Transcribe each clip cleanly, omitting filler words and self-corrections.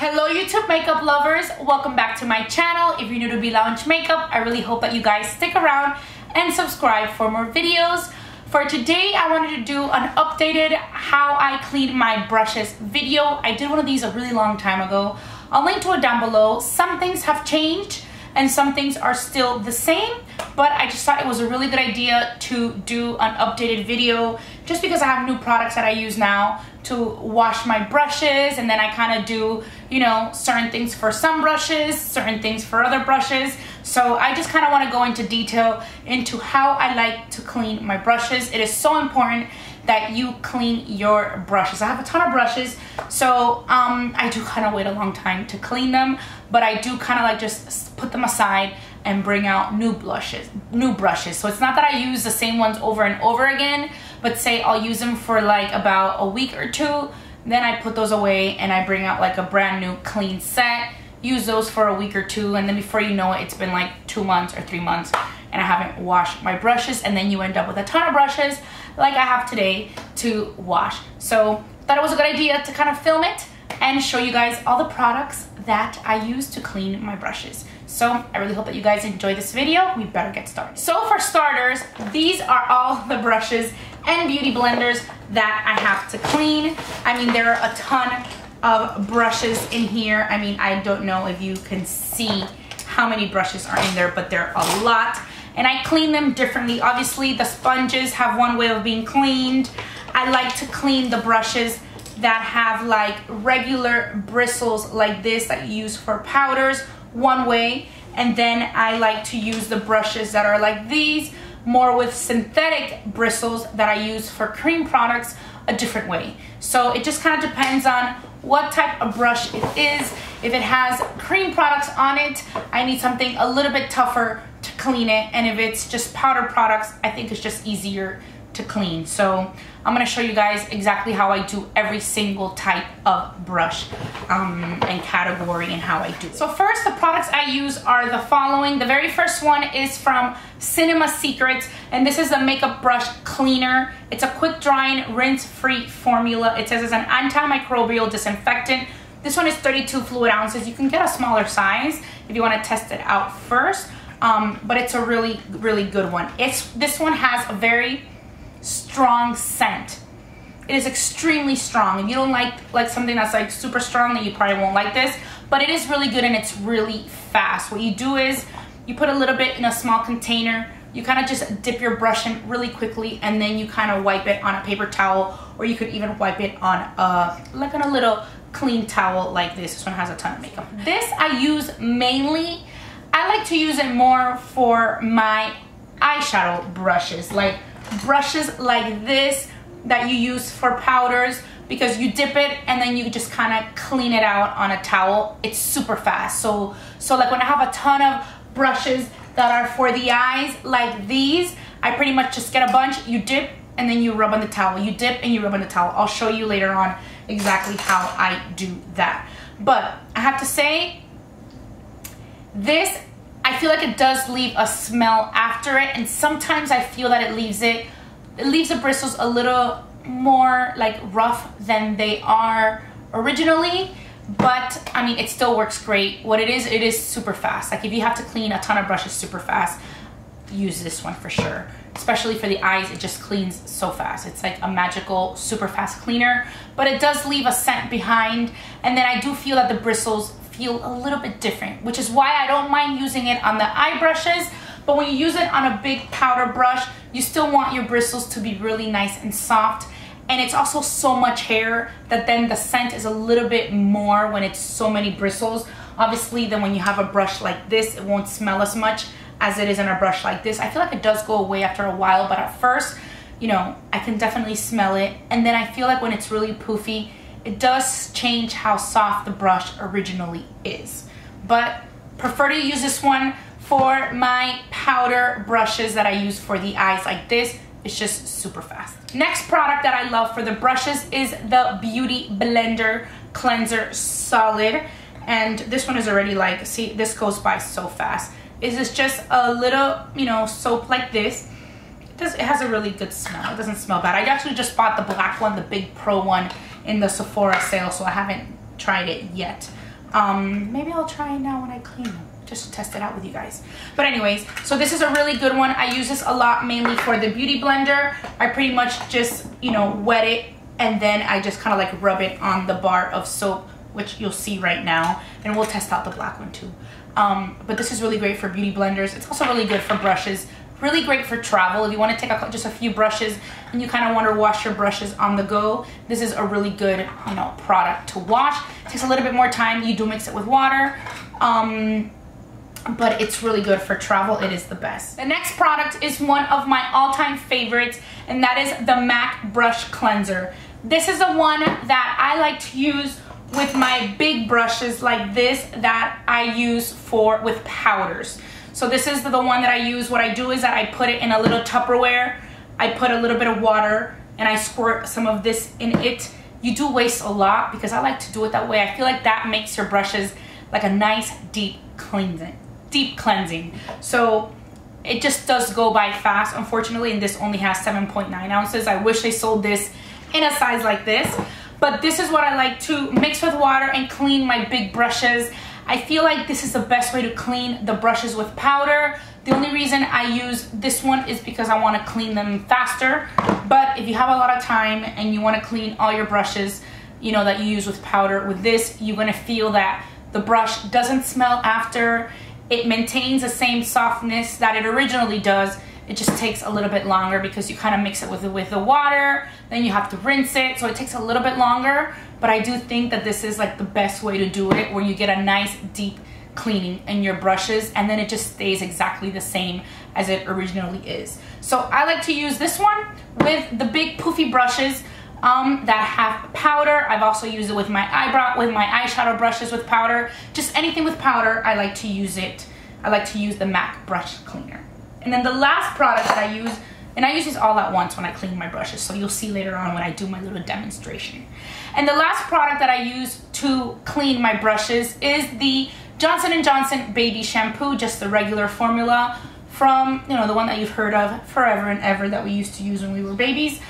Hello YouTube makeup lovers, welcome back to my channel. If you're new to Be Lounge Makeup, I really hope that you guys stick around and subscribe for more videos. For today, I wanted to do an updated how I clean my brushes video. I did one of these a really long time ago. I'll link to it down below. Some things have changed and some things are still the same, but I just thought it was a really good idea to do an updated video just because I have new products that I use now to wash my brushes, and then I kind of do, you know, certain things for some brushes, certain things for other brushes. So I just kind of want to go into detail into how I like to clean my brushes. It is so important that you clean your brushes. I have a ton of brushes, so I do kind of wait a long time to clean them, but I do kind of like just put them aside and bring out new brushes. So it's not that I use the same ones over and over again, but say I'll use them for like about a week or two, then I put those away and I bring out like a brand new clean set, use those for a week or two, and then before you know it, it's been like 2 months or 3 months and I haven't washed my brushes, and then you end up with a ton of brushes like I have today to wash. So thought it was a good idea to kind of film it and show you guys all the products that I use to clean my brushes. So I really hope that you guys enjoy this video. We better get started. So for starters, these are all the brushes and beauty blenders that I have to clean. I mean, there are a ton of brushes in here. I mean, I don't know if you can see how many brushes are in there, but there are a lot. And I clean them differently. Obviously, the sponges have one way of being cleaned. I like to clean the brushes that have like regular bristles like this that you use for powders one way, and then I like to use the brushes that are like these, more with synthetic bristles that I use for cream products, a different way. So it just kind of depends on what type of brush it is. If it has cream products on it, I need something a little bit tougher to clean it, and if it's just powder products, I think it's just easier to clean. So I'm gonna show you guys exactly how I do every single type of brush and category and how I do it. So first, the products I use are the following. The very first one is from Cinema Secrets, and this is the makeup brush cleaner. It's a quick drying, rinse-free formula. It says it's an antimicrobial disinfectant. This one is 32 fluid ounces. You can get a smaller size if you want to test it out first, but it's a really, really good one. This one has a very strong scent. It is extremely strong. If you don't like something that's like super strong, then you probably won't like this, but it is really good and it's really fast. What you do is you put a little bit in a small container, you kind of just dip your brush in really quickly, and then you kind of wipe it on a paper towel, or you could even wipe it on like on a little clean towel like this. This one has a ton of makeup. This I use mainly, I like to use it more for my eyeshadow brushes, like brushes like this that you use for powders, because you dip it and then you just kind of clean it out on a towel. It's super fast. So like when I have a ton of brushes that are for the eyes like these, I pretty much just get a bunch, you dip and then you rub on the towel, you dip and you rub on the towel. I'll show you later on exactly how I do that. But I have to say, this, I feel like it does leave a smell after it, and sometimes I feel that it leaves the bristles a little more like rough than they are originally, but I mean, it still works great. What it is super fast. Like if you have to clean a ton of brushes super fast, use this one for sure. Especially for the eyes, it just cleans so fast. It's like a magical, super fast cleaner, but it does leave a scent behind, and then I do feel that the bristles feel a little bit different, which is why I don't mind using it on the eye brushes. But when you use it on a big powder brush, you still want your bristles to be really nice and soft, and it's also so much hair that then the scent is a little bit more when it's so many bristles. Obviously, then when you have a brush like this, it won't smell as much as it is in a brush like this. I feel like it does go away after a while, but at first, you know, I can definitely smell it, and then I feel like when it's really poofy, it does change how soft the brush originally is. But prefer to use this one for my powder brushes that I use for the eyes like this. It's just super fast. Next product that I love for the brushes is the Beautyblender Cleanser Solid. And this one is already like, see, this goes by so fast. Is this just a little, you know, soap like this. It has a really good smell. It doesn't smell bad. I actually just bought the black one, the Big Pro one, in the Sephora sale, so I haven't tried it yet. Maybe I'll try it now when I clean them, just to test it out with you guys. But anyways, so this is a really good one. I use this a lot, mainly for the Beauty Blender. I pretty much just, you know, wet it, and then I just kind of like rub it on the bar of soap, which you'll see right now, and we'll test out the black one too. But this is really great for beauty blenders. It's also really good for brushes. Really great for travel. If you want to take just a few brushes and you kind of want to wash your brushes on the go, this is a really good, you know, product to wash. It takes a little bit more time. You do mix it with water, but it's really good for travel. It is the best. The next product is one of my all-time favorites, and that is the MAC Brush Cleanser. This is the one that I like to use with my big brushes like this that I use with powders. So this is the one that I use. What I do is that I put it in a little Tupperware. I put a little bit of water and I squirt some of this in it. You do waste a lot because I like to do it that way. I feel like that makes your brushes like a nice deep cleansing. So it just does go by fast, unfortunately, and this only has 7.9 ounces. I wish they sold this in a size like this, but this is what I like to mix with water and clean my big brushes. I feel like this is the best way to clean the brushes with powder. The only reason I use this one is because I want to clean them faster. But if you have a lot of time and you want to clean all your brushes, you know, that you use with powder, with this, you're going to feel that the brush doesn't smell after. It maintains the same softness that it originally does. It just takes a little bit longer because you kind of mix it with the water, then you have to rinse it, so it takes a little bit longer. But I do think that this is like the best way to do it, where you get a nice deep cleaning in your brushes, and then it just stays exactly the same as it originally is. So I like to use this one with the big poofy brushes that have powder. I've also used it with my eyeshadow brushes with powder. Just anything with powder, I like to use it. I like to use the MAC brush cleaner. And then the last product that I use, and I use these all at once when I clean my brushes, so you'll see later on when I do my little demonstration. And the last product that I use to clean my brushes is the Johnson & Johnson Baby Shampoo, just the regular formula from, you know, the one that you've heard of forever and ever that we used to use when we were babies.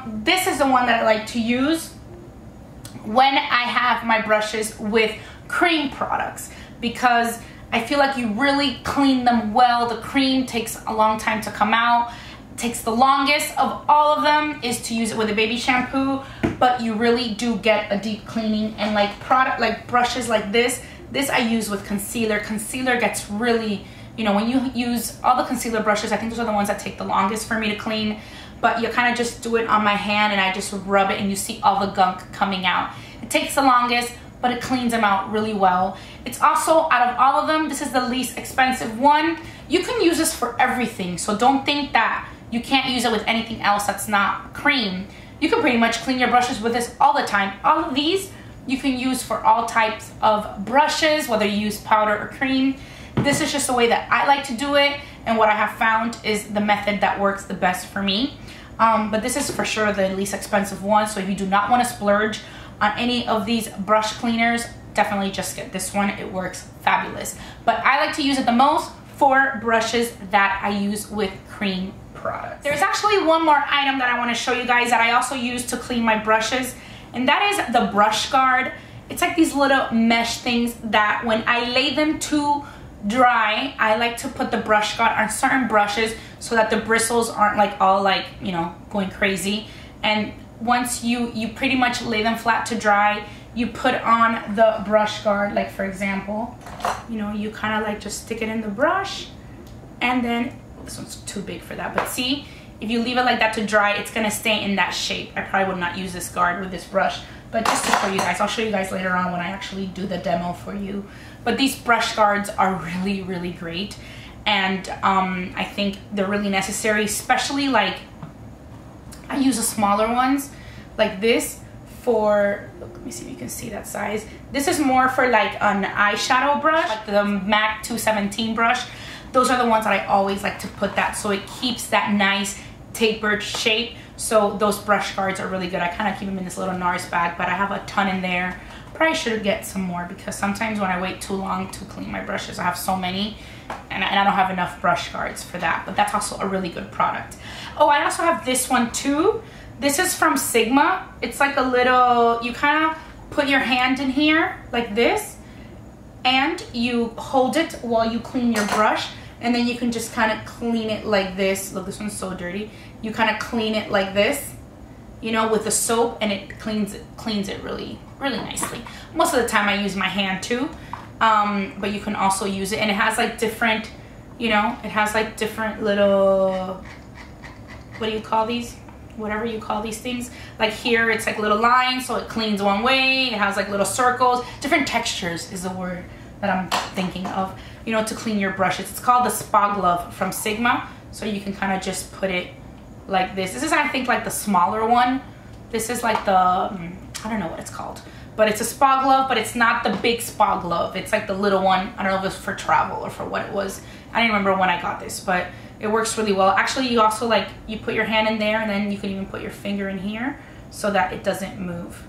This is the one that I like to use when I have my brushes with cream products, because I feel like you really clean them well. The cream takes a long time to come out. It takes the longest of all of them is to use it with a baby shampoo, but you really do get a deep cleaning. And like brushes like this I use with concealer. Concealer gets really, you know, when you use all the concealer brushes, I think those are the ones that take the longest for me to clean, but you kind of just do it on my hand and I just rub it and you see all the gunk coming out. It takes the longest, but it cleans them out really well. It's also, out of all of them, this is the least expensive one. You can use this for everything, so don't think that you can't use it with anything else that's not cream. You can pretty much clean your brushes with this all the time. All of these you can use for all types of brushes, whether you use powder or cream. This is just the way that I like to do it, and what I have found is the method that works the best for me. But this is for sure the least expensive one, so if you do not want to splurge on any of these brush cleaners, definitely just get this one. It works fabulous. But I like to use it the most for brushes that I use with cream products. There's actually one more item that I want to show you guys that I also use to clean my brushes, and that is the brush guard. It's like these little mesh things that when I lay them to dry, I like to put the brush guard on certain brushes so that the bristles aren't like all like, you know, going crazy. And once you pretty much lay them flat to dry, you put on the brush guard. Like for example, you know, you kind of like just stick it in the brush, and then this one's too big for that, but see, if you leave it like that to dry, it's gonna stay in that shape. I probably would not use this guard with this brush, but just to show you guys, I'll show you guys later on when I actually do the demo for you. But these brush guards are really, really great, and I think they're really necessary, especially like I use the smaller ones like this for, look, let me see if you can see that size. This is more for like an eyeshadow brush, like the MAC 217 brush. Those are the ones that I always like to put that, so it keeps that nice tapered shape. So those brush guards are really good. I kind of keep them in this little NARS bag, but I have a ton in there. Probably should get some more, because sometimes when I wait too long to clean my brushes, I have so many and I don't have enough brush guards for that. But that's also a really good product. Oh, I also have this one too. This is from Sigma. It's like a little, you kind of put your hand in here like this, and you hold it while you clean your brush, and then you can just kind of clean it like this. Look, this one's so dirty. You kind of clean it like this, you know, with the soap, and it cleans it really, really nicely. Most of the time I use my hand too, but you can also use it, and it has like different, you know, it has like different little, what do you call these? Whatever you call these things. Like here, it's like little lines, so it cleans one way. It has like little circles. Different textures is the word that I'm thinking of, you know, to clean your brushes. It's called the Spa Glove from Sigma. So you can kind of just put it like this. This is, I think, like the smaller one. This is like the, I don't know what it's called. But it's a spa glove, but it's not the big spa glove. It's like the little one. I don't know if it was for travel or for what it was. I don't remember when I got this, but it works really well. Actually, you also like, you put your hand in there, and then you can even put your finger in here so that it doesn't move.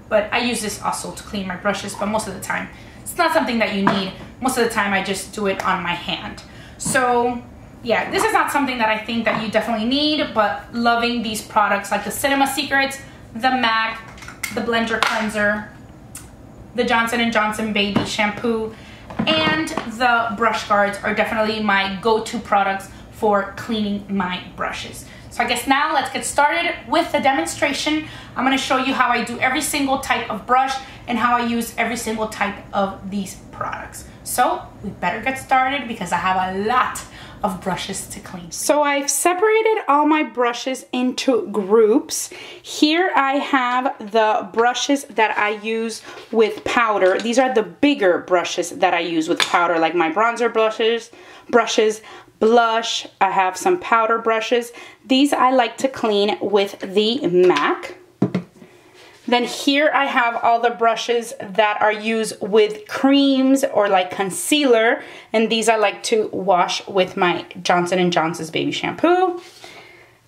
But I use this also to clean my brushes, but most of the time, it's not something that you need. Most of the time, I just do it on my hand. So yeah, this is not something that I think that you definitely need, but loving these products like the Cinema Secrets, the MAC, the Blender Cleanser, the Johnson & Johnson Baby Shampoo, and the brush guards are definitely my go-to products for cleaning my brushes. So I guess now let's get started with the demonstration. I'm going to show you how I do every single type of brush and how I use every single type of these products. So we better get started because I have a lot of brushes to clean. So I've separated all my brushes into groups. Here I have the brushes that I use with powder. These are the bigger brushes that I use with powder, like my bronzer brushes, blush. I have some powder brushes. These I like to clean with the MAC. Then here I have all the brushes that are used with creams or like concealer, and these I like to wash with my Johnson & Johnson's Baby Shampoo.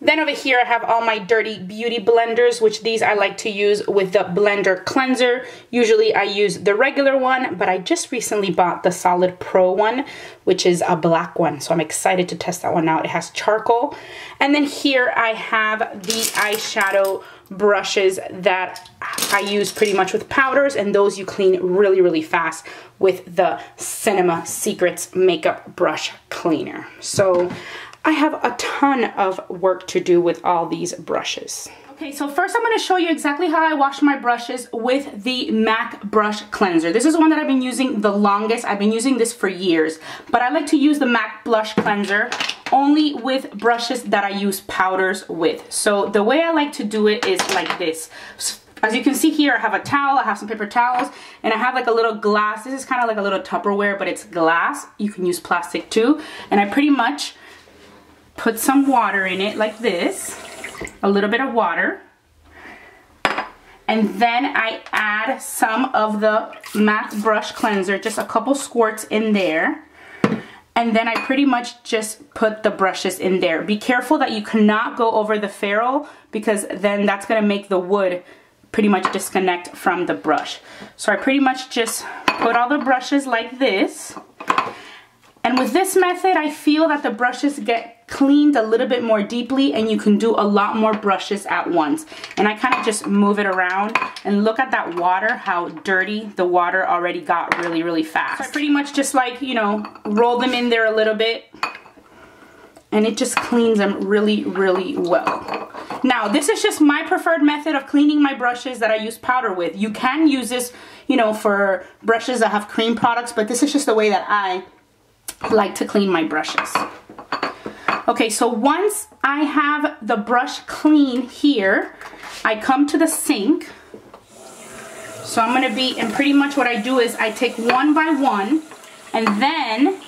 Then over here I have all my dirty beauty blenders, which these I like to use with the Blender Cleanser. Usually I use the regular one, but I just recently bought the Solid Pro one, which is a black one. So I'm excited to test that one out. It has charcoal. And then here I have the eyeshadow brushes that I use pretty much with powders, and those you clean really, really fast with the Cinema Secrets Makeup Brush Cleaner. So I have a ton of work to do with all these brushes. Okay, so first I'm going to show you exactly how I wash my brushes with the MAC Brush Cleanser. This is one that I've been using the longest. I've been using this for years, but I like to use the MAC Brush Cleanser only with brushes that I use powders with. So the way I like to do it is like this. As you can see here, I have a towel, I have some paper towels, and I have like a little glass. This is kind of like a little Tupperware, but it's glass. You can use plastic too. And I pretty much put some water in it like this, a little bit of water. And then I add some of the MAC Brush Cleanser, just a couple squirts in there. And then I pretty much just put the brushes in there. Be careful that you cannot go over the ferrule, because then that's gonna make the wood pretty much disconnect from the brush. So I pretty much just put all the brushes like this. And with this method, I feel that the brushes get cleaned a little bit more deeply, and you can do a lot more brushes at once. And I kind of just move it around, and look at that water, how dirty the water already got really, really fast. So I pretty much just like, you know, roll them in there a little bit, and it just cleans them really, really well. Now, this is just my preferred method of cleaning my brushes that I use powder with. You can use this, you know, for brushes that have cream products, but this is just the way that I like to clean my brushes. Okay, so once I have the brush clean here, I come to the sink. So I'm gonna be, and pretty much what I do is I take one by one, and then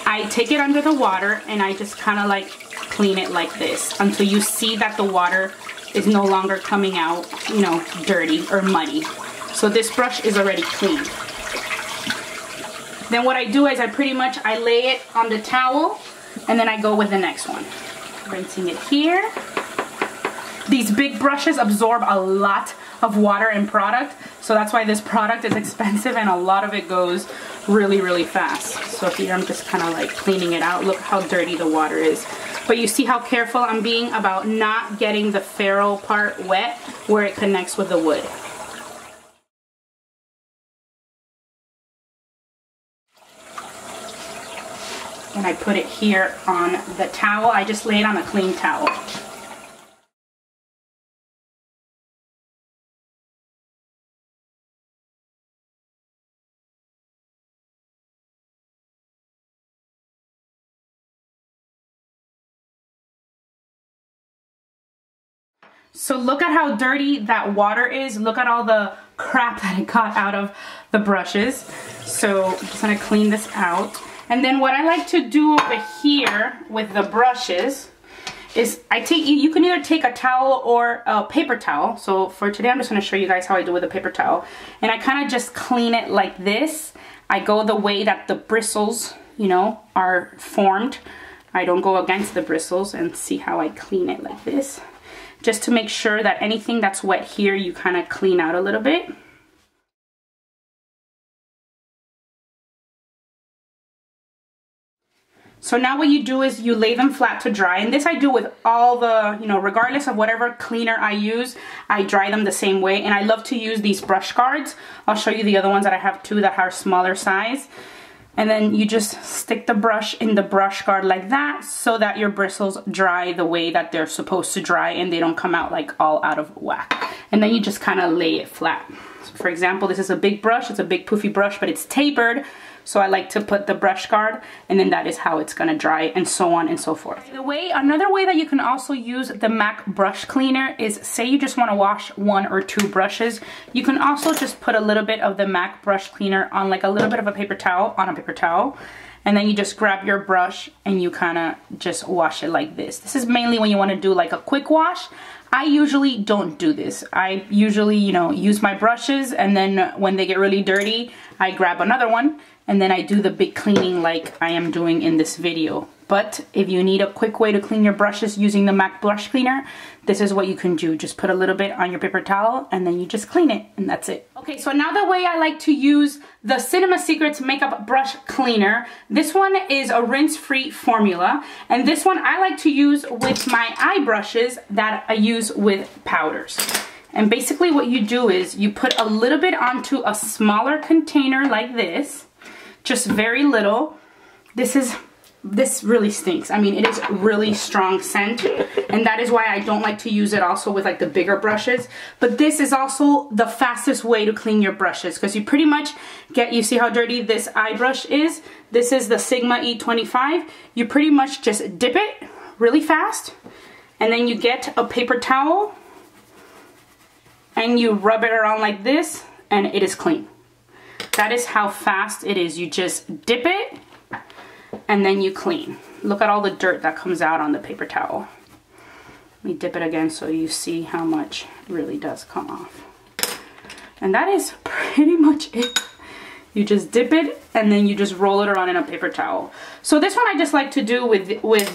I take it under the water, and I just kind of like clean it like this until you see that the water is no longer coming out, you know, dirty or muddy. So this brush is already clean. Then what I do is I lay it on the towel, and then I go with the next one. Rinsing it here. These big brushes absorb a lot of water and product, so that's why this product is expensive, and a lot of it goes really, really fast. So here I'm just kind of like cleaning it out. Look how dirty the water is. But you see how careful I'm being about not getting the ferrule part wet where it connects with the wood. and I put it here on the towel. I just lay it on a clean towel. So look at how dirty that water is. Look at all the crap that it got out of the brushes. So I'm just gonna clean this out. And then what I like to do over here with the brushes is you can either take a towel or a paper towel. So for today, I'm just gonna show you guys how I do with a paper towel. And I kind of just clean it like this. I go the way that the bristles, you know, are formed. I don't go against the bristles, and see how I clean it like this. Just to make sure that anything that's wet here, you kind of clean out a little bit. So now what you do is you lay them flat to dry, and this I do with all the, you know, regardless of whatever cleaner I use, I dry them the same way. And I love to use these brush guards. I'll show you the other ones that I have too that are smaller size. And then you just stick the brush in the brush guard like that, so that your bristles dry the way that they're supposed to dry and they don't come out like all out of whack. And then you just kind of lay it flat. So for example, this is a big brush, it's a big poofy brush, but it's tapered. So I like to put the brush guard, and then that is how it's gonna dry, and so on and so forth. Another way that you can also use the MAC brush cleaner is, say you just wanna wash 1 or 2 brushes, you can also just put a little bit of the MAC brush cleaner on like a little bit of a paper towel, and then you just grab your brush and you kinda just wash it like this. This is mainly when you wanna do like a quick wash. I usually don't do this. I usually, you know, use my brushes, and then when they get really dirty, I grab another one, and then I do the big cleaning like I am doing in this video. But if you need a quick way to clean your brushes using the MAC brush cleaner, this is what you can do. Just put a little bit on your paper towel, and then you just clean it, and that's it. Okay, so now the way I like to use the Cinema Secrets Makeup Brush Cleaner, this one is a rinse-free formula, and this one I like to use with my eye brushes that I use with powders. And basically what you do is you put a little bit onto a smaller container like this, just very little. This really stinks. I mean, it is really strong scent, and that is why I don't like to use it also with like the bigger brushes. But this is also the fastest way to clean your brushes, because you pretty much you see how dirty this eye brush is? This is the Sigma E25. You pretty much just dip it really fast, and then you get a paper towel and you rub it around like this, and it is clean. That is how fast it is. You just dip it, and then you clean. Look at all the dirt that comes out on the paper towel. Let me dip it again so you see how much really does come off. And that is pretty much it. You just dip it, and then you just roll it around in a paper towel. So this one I just like to do with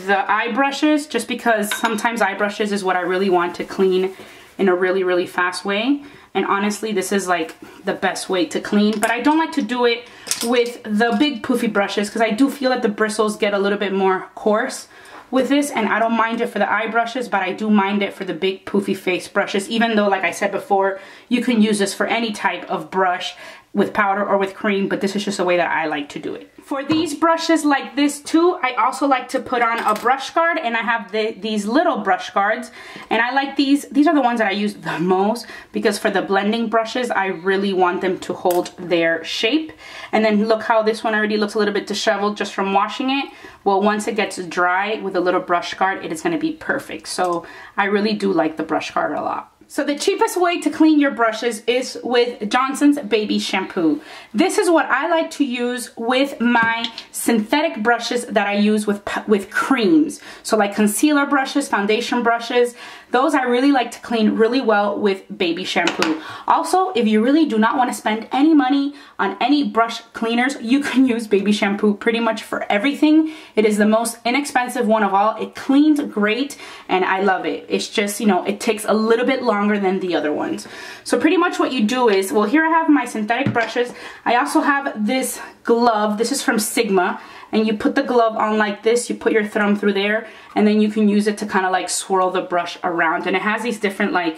the eye brushes, just because sometimes eye brushes is what I really want to clean in a really, really fast way. And honestly, this is like the best way to clean. But I don't like to do it with the big poofy brushes, because I do feel that the bristles get a little bit more coarse with this, and I don't mind it for the eye brushes, but I do mind it for the big poofy face brushes, even though, like I said before, you can use this for any type of brush with powder or with cream, but this is just a way that I like to do it. For these brushes like this too, I also like to put on a brush guard, and I have these little brush guards, and I like these are the ones that I use the most, because for the blending brushes, I really want them to hold their shape. And then look how this one already looks a little bit disheveled just from washing it. Well, once it gets dry with a little brush guard, it is gonna be perfect. So I really do like the brush guard a lot. So the cheapest way to clean your brushes is with Johnson's Baby Shampoo. This is what I like to use with my synthetic brushes that I use with creams. So like concealer brushes, foundation brushes, those I really like to clean really well with baby shampoo. Also, if you really do not want to spend any money on any brush cleaners, you can use baby shampoo pretty much for everything. It is the most inexpensive one of all. It cleans great, and I love it. It's just, you know, it takes a little bit longer than the other ones. So pretty much what you do is, well, here I have my synthetic brushes. I also have this glove. This is from Sigma. And you put the glove on like this, you put your thumb through there, and then you can use it to kind of like swirl the brush around. And it has these different, like,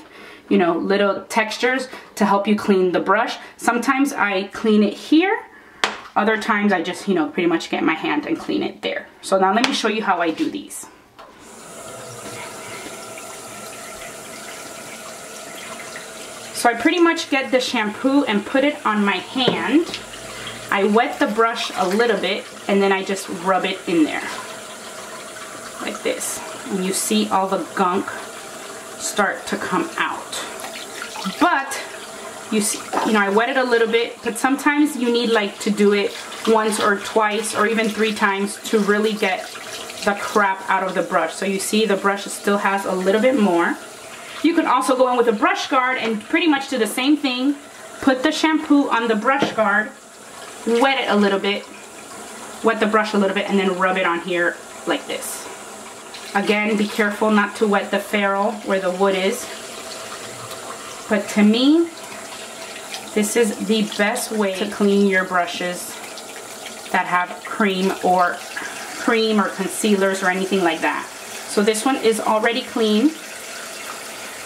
you know, little textures to help you clean the brush. Sometimes I clean it here. Other times I just, you know, pretty much get my hand and clean it there. So now let me show you how I do these. So I pretty much get the shampoo and put it on my hand. I wet the brush a little bit and then I just rub it in there like this. And you see all the gunk start to come out. But you see, you know, I wet it a little bit, but sometimes you need like to do it once or twice or even 3 times to really get the crap out of the brush. So you see the brush still has a little bit more. You can also go in with a brush guard and pretty much do the same thing. Put the shampoo on the brush guard, wet it a little bit, wet the brush a little bit, and then rub it on here like this. Again, be careful not to wet the ferrule where the wood is. But to me, this is the best way to clean your brushes that have cream or concealers or anything like that. So this one is already clean.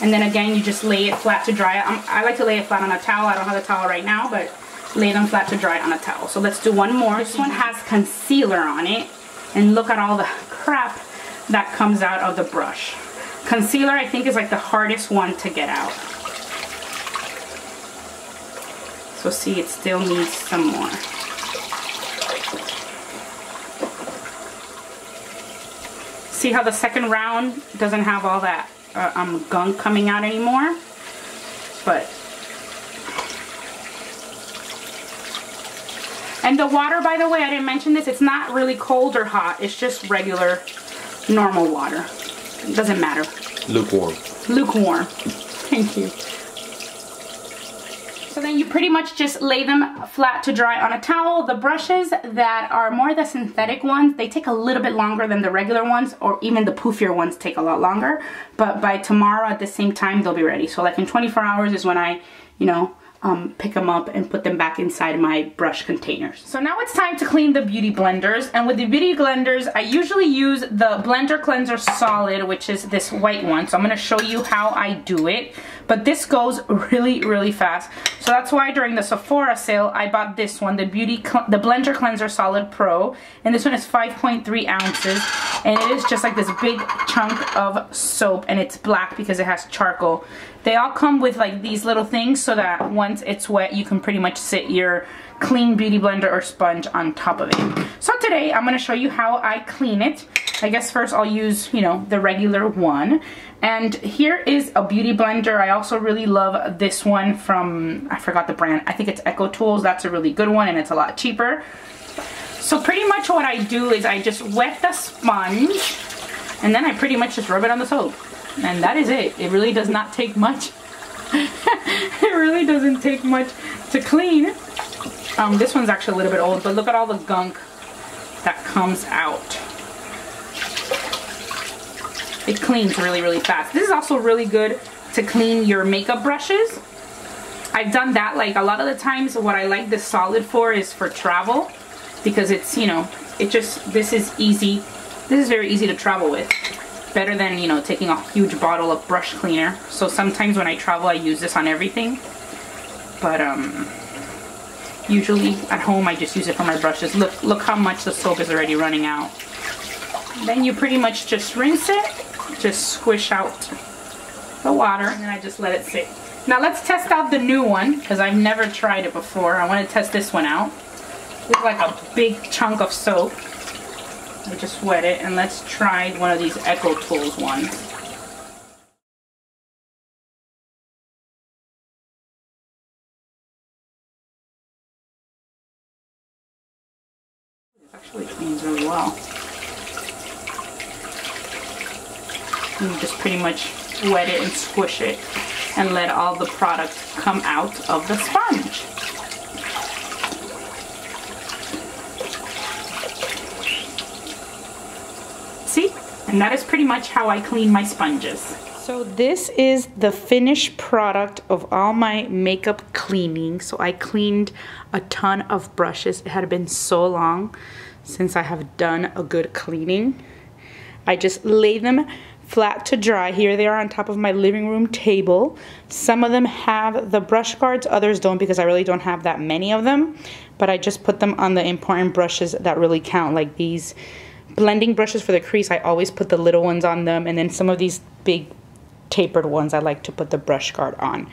And then again, you just lay it flat to dry. I like to lay it flat on a towel. I don't have a towel right now, but lay them flat to dry on a towel. So let's do one more. This one has concealer on it. And look at all the crap that comes out of the brush. Concealer, I think, is like the hardest one to get out. So see, it still needs some more. See how the second round doesn't have all that gunk coming out anymore? But, and the water, by the way, I didn't mention this, it's not really cold or hot, it's just regular, normal water. It doesn't matter. Lukewarm. Lukewarm. Thank you. So then you pretty much just lay them flat to dry on a towel. The brushes that are more the synthetic ones, they take a little bit longer than the regular ones, or even the poofier ones take a lot longer. But by tomorrow at the same time, they'll be ready. So like in 24 hours is when I, you know, pick them up and put them back inside my brush containers. So now it's time to clean the beauty blenders. And with the beauty blenders, I usually use the Blender Cleanser Solid, which is this white one. So I'm going to show you how I do it. But this goes really, really fast. So that's why during the Sephora sale, I bought this one, the Blender Cleanser Solid Pro. And this one is 5.3 ounces. And it is just like this big chunk of soap. And it's black because it has charcoal. They all come with like these little things so that once it's wet, you can pretty much sit your clean beauty blender or sponge on top of it. So today I'm going to show you how I clean it. I guess first I'll use, you know, the regular one. And here is a beauty blender. I also really love this one from, I forgot the brand. I think it's Echo Tools. That's a really good one and it's a lot cheaper. So pretty much what I do is I just wet the sponge and then I pretty much just rub it on the soap. And that is it. It really does not take much. It really doesn't take much to clean. This one's actually a little bit old, but look at all the gunk that comes out. It cleans really, really fast. This is also really good to clean your makeup brushes. I've done that like a lot of the times. What I like this solid for is for travel, because it's, you know, it just, this is easy. This is very easy to travel with. Better than, you know, taking a huge bottle of brush cleaner. So sometimes when I travel, I use this on everything. But usually at home, I just use it for my brushes. Look how much the soap is already running out. Then you pretty much just rinse it. Just squish out the water, and then I just let it sit. Now let's test out the new one, because I've never tried it before. I want to test this one out. It's like a big chunk of soap. I just wet it, and let's try one of these Echo Tools ones. It actually cleans really well. And you just pretty much wet it and squish it and let all the product come out of the sponge. See? And that is pretty much how I clean my sponges. So this is the finished product of all my makeup cleaning. So I cleaned a ton of brushes. It had been so long since I have done a good cleaning. I just lay them flat to dry. Here they are on top of my living room table. Some of them have the brush guards, others don't because I really don't have that many of them. But I just put them on the important brushes that really count, like these blending brushes for the crease. I always put the little ones on them, and then some of these big tapered ones I like to put the brush guard on.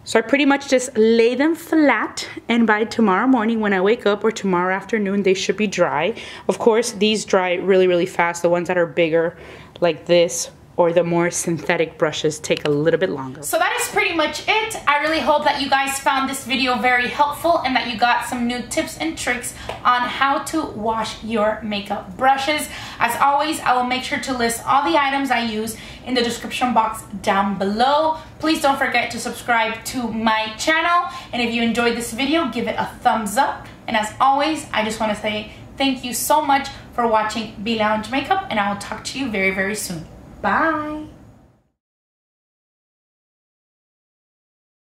So I pretty much just lay them flat, and by tomorrow morning when I wake up or tomorrow afternoon, they should be dry. Of course, these dry really, really fast. The ones that are bigger like this or the more synthetic brushes take a little bit longer. So that is pretty much it. I really hope that you guys found this video very helpful and that you got some new tips and tricks on how to wash your makeup brushes. As always, I will make sure to list all the items I use in the description box down below. Please don't forget to subscribe to my channel, and if you enjoyed this video, give it a thumbs up. And as always, I just want to say thank you so much for watching Be Lounge Makeup, and I will talk to you very, very soon. Bye.